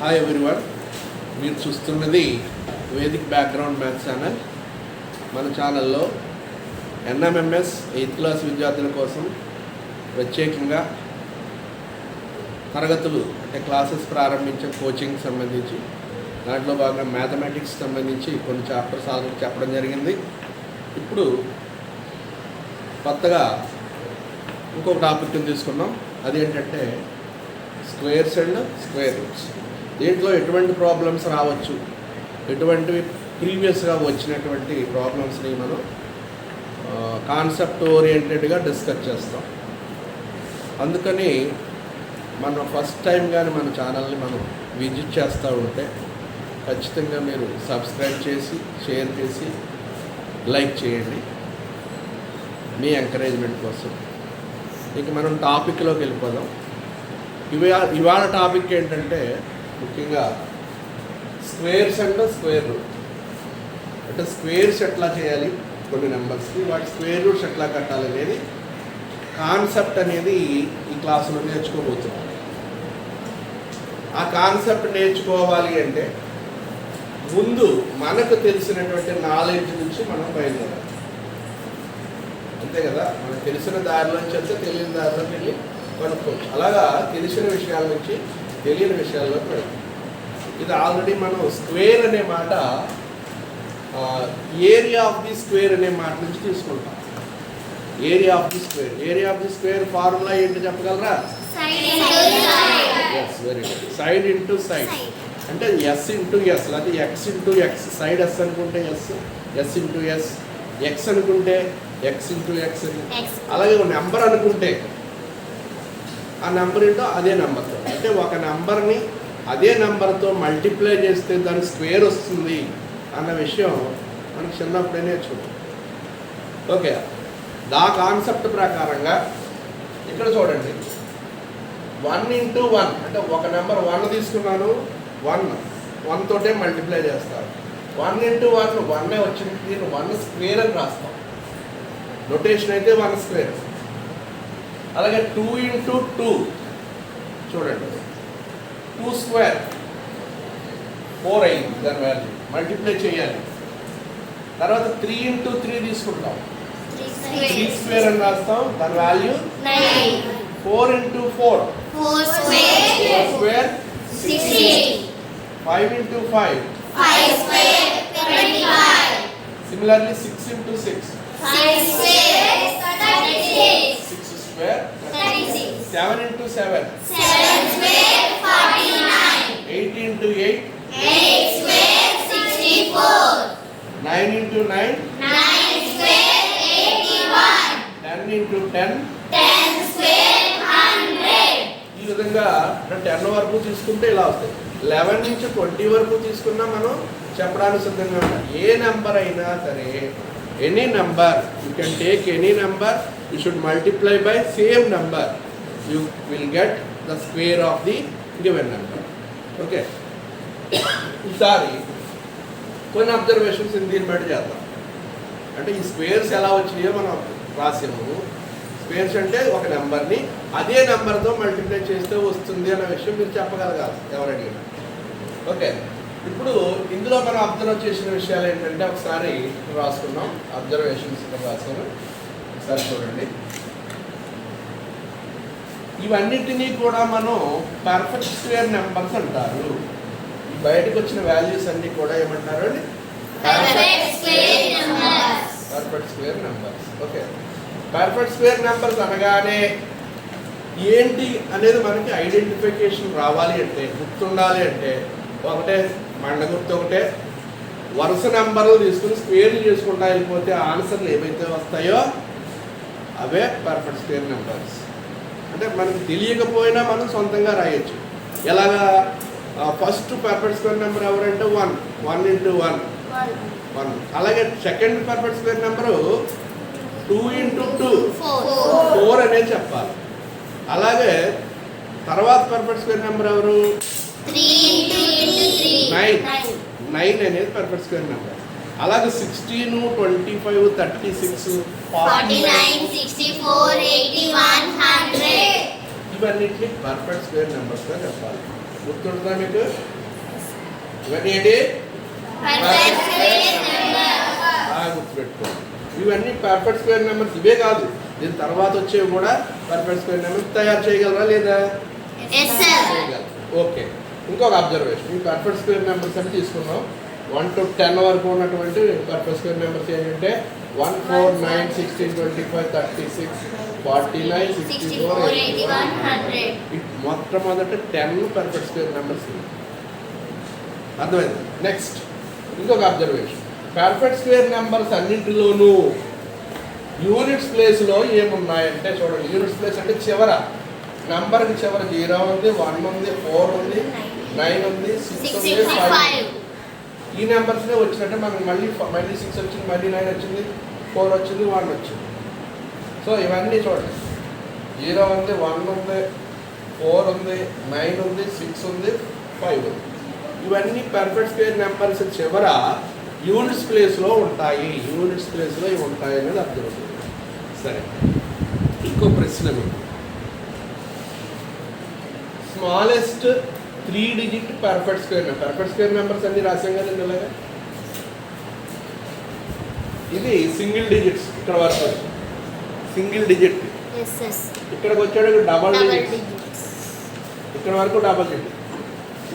Hi everyone, మీరు చూస్తున్నది Vedic background maths channel. మన ఛానల్లో ఎన్ఎంఎంఎస్ 8th క్లాస్ విద్యార్థుల కోసం ప్రత్యేకంగా తరగతులు అంటే క్లాసెస్ ప్రారంభించే కోచింగ్ సంబంధించి దాంట్లో భాగంగా మ్యాథమెటిక్స్ సంబంధించి కొన్ని చాప్టర్స్ ఆల్రెడీ చెప్పడం జరిగింది. ఇప్పుడు కొత్తగా ఇంకొక టాపిక్ని తీసుకున్నాం. అది ఏంటంటే స్క్వేర్స్ అండ్ స్క్వేర్ రూట్స్. దీంట్లో ఎటువంటి ప్రాబ్లమ్స్ రావచ్చు, ఎటువంటివి ప్రీవియస్గా వచ్చినటువంటి ప్రాబ్లమ్స్ని మనం కాన్సెప్ట్ ఓరియంటెడ్గా డిస్కస్ చేస్తాం. అందుకని మనం ఫస్ట్ టైం కానీ మన ఛానల్ని మనం విజిట్ చేస్తూ ఉంటే ఖచ్చితంగా మీరు సబ్స్క్రైబ్ చేసి షేర్ చేసి లైక్ చేయండి, మీ ఎంకరేజ్మెంట్ కోసం. ఇక మనం టాపిక్లోకి వెళ్ళిపోదాం. ఇవాళ టాపిక్ ఏంటంటే ముఖ్యంగా స్క్వేర్స్ అండ్ స్క్వేర్ రూట్. అంటే స్క్వేర్స్ ఎట్లా చేయాలి, కొన్ని నెంబర్స్కి వాటి స్క్వేర్ రూట్స్ ఎట్లా కట్టాలి అనేది కాన్సెప్ట్ అనేది ఈ క్లాసులో నేర్చుకోబోతున్నాం. ఆ కాన్సెప్ట్ నేర్చుకోవాలి అంటే ముందు మనకు తెలిసినటువంటి నాలెడ్జ్ నుంచి మనం బయలుదేరాలి. అంతే కదా, మనకు తెలిసిన దారిలోంచి వెళ్తే తెలియని దారిలోకి వెళ్ళి కనుక్కోవచ్చు. అలాగా తెలిసిన విషయాల నుంచి తెలియని విషయాల్లోకి వెళ్తాం. ఇది ఆల్రెడీ మనం స్క్వేర్ అనే మాట ఏరియా ఆఫ్ ది స్క్వేర్ అనే మాట నుంచి తీసుకుంటాం. Area of the square formula ఏంటి చెప్పగలరా? Yes, very good. Side into side అంటే ఎస్ ఇంటూ ఎస్, లేకపోతే X into X. Side S అనుకుంటే S, S into S. X అనుకుంటే ఎక్స్ ఇంటూ ఎక్స్. అలాగే ఒక నెంబర్ అనుకుంటే ఆ నెంబర్ ఏంటో అదే నెంబర్తో, అంటే ఒక నెంబర్ని అదే నెంబర్తో మల్టిప్లై చేస్తే దాని స్క్వేర్ వస్తుంది అన్న విషయం మనకి చిన్నప్పుడే నేర్చుకుంటాం. ఓకే, దా కాన్సెప్ట్ ప్రకారంగా ఇక్కడ చూడండి, 1 ఇంటూ 1 అంటే ఒక నెంబర్ 1 తీసుకున్నాను, 1 తోటే మల్టిప్లై చేస్తాను. 1 ఇంటూ 1 1 వచ్చింది, దీన్ని 1 స్క్వేర్ అని రాస్తాం. నొటేషన్ అయితే 1 స్క్వేర్. అలాగే 2 ఇంటూ 2 చూడండి, 2 స్క్వేర్ 4 అయింది, దాని వాల్యూ మల్టిప్లై చేయాలి. తర్వాత 3 ఇంటూ 3 తీసుకుంటాం, 3 స్క్వేర్ అని రాస్తాం, దాని value 4 into 4 square 16. 5 into 5 similarly 6 into 6 6 square 7 into 7 8 into 8 9 into 9 10 into 10. ఈ విధంగా 10 వరకు తీసుకుంటే ఇలా వస్తాయి. 11 నుంచి 20 వరకు తీసుకున్నా మనం చెప్పడానికి సిద్ధంగా ఉన్నాం. ఏ నెంబర్ అయినా సరే, any number, you can take any number, you should multiply by same number, you will get the square of the given number. Okay, ఈసారి కొన్ని అబ్జర్వేషన్స్ దీన్ని బట్టి చేద్దాం. అంటే ఈ స్క్వేర్స్ ఎలా వచ్చినాయో మనం రాసాము. స్క్వేర్స్ అంటే ఒక నెంబర్ని అదే నెంబర్తో మల్టిప్లై చేస్తే వస్తుంది అన్న విషయం మీరు చెప్పగలగాలి ఎవరడిగినా. ఓకే, ఇప్పుడు ఇందులో మనం అబ్జర్వ్ చేసిన విషయాలు ఏంటంటే ఒకసారి రాసుకున్నాం. అబ్జర్వేషన్స్ రాసాను, ఒకసారి చూడండి. ఇవన్నిటినీ కూడా మనం పర్ఫెక్ట్ స్క్వేర్ నెంబర్స్ అంటారు. బయటకు వచ్చిన వాల్యూస్ అన్నీ కూడా ఏమంటారు అండి? Perfect square numbers. Okay, perfect square numbers అనగానే ఏంటి అనేది మనకి ఐడెంటిఫికేషన్ రావాలి అంటే, గుర్తుండాలి అంటే, ఒకటే మండ గుర్తు, ఒకటే వరుస నెంబర్లు తీసుకుని స్క్వేర్లు చేసుకుంటా వెళ్ళిపోతే ఆన్సర్లు ఏవైతే వస్తాయో అవే పర్ఫెక్ట్ స్క్వేర్ నెంబర్స్. అంటే మనకు తెలియకపోయినా మనం సొంతంగా రాయొచ్చు. ఎలాగా? ఫస్ట్ పర్ఫెక్ట్ స్క్వేర్ నెంబర్ ఎవరంటే 1 ఇంటూ 1. అలాగే second perfect square number 2 into 2 4 అనేది చెప్పాలి. అలాగే తర్వాత పర్ఫెక్ట్ స్క్వేర్ నెంబర్ ఎవరు? 9 అనేది పర్ఫెక్ట్ స్క్వేర్ నెంబర్. అలాగే 16, 25, 36, 49, 64, 81, 100 ఇవన్నిటిని పర్ఫెక్ట్ స్క్వేర్ నెంబర్స్గా చెప్పాలి. గుర్తుంటుందా మీకు? ఇవన్నీ ఏంటి? గుర్తుపెట్టుకోండి. ఇవన్నీ పర్ఫెక్ట్ స్క్వేర్ నెంబర్స్. ఇవే కాదు, దీని తర్వాత వచ్చేవి కూడా పర్ఫెక్ట్ స్క్వేర్ నెంబర్స్ తయారు చేయగలరా లేదా? చేయగలరు. ఓకే, ఇంకొక అబ్జర్వేషన్. ఈ పర్ఫెక్ట్ స్క్వేర్ నెంబర్స్ అని తీసుకున్నాం. 1 to 10 వరకు ఉన్నటువంటి పర్ఫెక్ట్ స్క్వేర్ నెంబర్స్ ఏంటంటే 1, 4, 9, 16, 25, 36, 49, 64, 81, 100. మొట్టమొదట 10 పర్ఫెక్ట్ స్క్వేర్ నెంబర్స్. అర్థమైంది? నెక్స్ట్ ఇంకొక అబ్జర్వేషన్. పర్ఫెక్ట్ స్క్వేర్ నెంబర్స్ అన్నింటిలోనూ యూనిట్స్ ప్లేస్లో ఏమున్నాయంటే చూడండి. యూనిట్స్ ప్లేస్ అంటే చివర నెంబర్కి చివర 0 ఉంది, 1 ఉంది, 4 ఉంది, 9 ఉంది, 6 ఉంది, 5. ఈ నెంబర్స్నే వచ్చినట్టే మనకు మళ్ళీ 6 వచ్చింది, మళ్ళీ 9 వచ్చింది, 4 వచ్చింది, 1 వచ్చింది. సో ఇవన్నీ చూడండి. 0 ఉంది, 1 ఉంది, 4 ఉంది, 9 ఉంది, 6 ఉంది, 5 ఉంది. ఇవన్నీ పర్ఫెక్ట్ స్క్వేర్ నెంబర్స్ చివర యూనిట్స్ ప్లేస్లో ఉంటాయి. యూనిట్స్ ప్లేస్లో ఇవి ఉంటాయి అనేది అర్థం అవుతుంది. సరే, ఇంకో ప్రశ్న మీకు. Smallest 3 digit perfect square number. Perfect square numbers అన్ని రాసాం కదండి ఇలాగా. ఇది సింగిల్ డిజిట్స్. ఇక్కడ వరకు సింగిల్ డిజిట్, ఇక్కడికి వచ్చాడు డబల్ డిజిట్, ఇక్కడ వరకు డబల్ డిజిట్.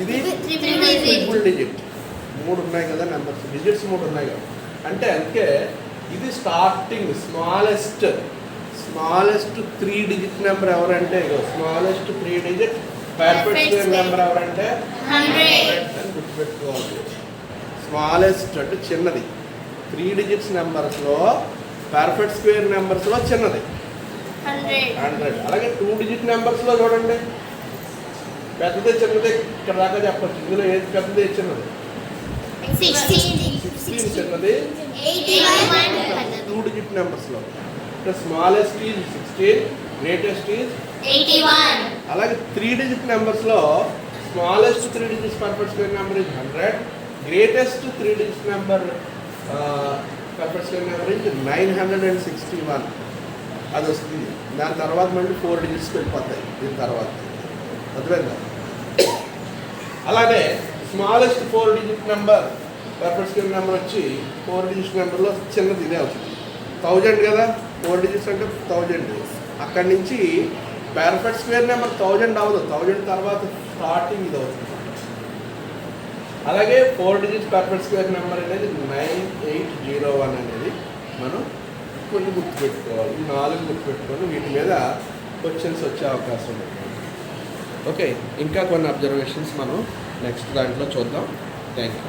ఇది ట్రిపుల్ డిజిట్. 3 ఉన్నాయి కదా నెంబర్స్, డిజిట్స్ 3 ఉన్నాయి కదా. అంటే అందుకే ఇది స్టార్టింగ్ స్మాలెస్ట్ 3 digit నెంబర్ ఎవరంటే smallest 3 digit perfect square number ఎవరంటే 100 అని గుర్తుపెట్టుకోవాలి. స్మాలెస్ట్ అంటే చిన్నది 3 digits నెంబర్స్లో పర్ఫెక్ట్ స్క్వేర్ నెంబర్స్లో చిన్నది 100. అలాగే 2 digit నెంబర్స్లో చూడండి, పెద్దదే చిన్నదే ఇక్కడ దాకా చెప్పచ్చు. ఇందులో ఏది పెద్దదే చిన్నది? 16 చిన్నది 2 digit నెంబర్స్లో. Smallest is 16, greatest is 81. అలాగే 3 digit నెంబర్స్లో smallest 3 digits perfect square number is 100, greatest 3 digit number perfect square number is 961. అది వస్తుంది. దాని తర్వాత మళ్ళీ 4 digits వెళ్ళిపోతాయి దీని తర్వాత. అర్థమైందా? అలాగే smallest 4 digit number perfect square number వచ్చి 4 digit నెంబర్లో చిన్నది ఇదే అవుతుంది. 1000 కదా, 4 digits అంటే 1000. అక్కడి నుంచి పర్ఫెక్ట్ స్క్వేర్ నెంబర్ 1000 అవ్వదు, 1000 తర్వాత స్టార్టింగ్ ఇది అవుతుంది. అలాగే 4 digit పర్ఫెక్ట్ స్క్వేర్ నెంబర్ అనేది 9801 అనేది మనం కొన్ని గుర్తుపెట్టుకోవాలి. ఈ 4 గుర్తుపెట్టుకొని వీటి మీద క్వశ్చన్స్ వచ్చే అవకాశం ఉంది. ఓకే, ఇంకా కొన్ని అబ్జర్వేషన్స్ మనం నెక్స్ట్ దాంట్లో చూద్దాం. Thank you.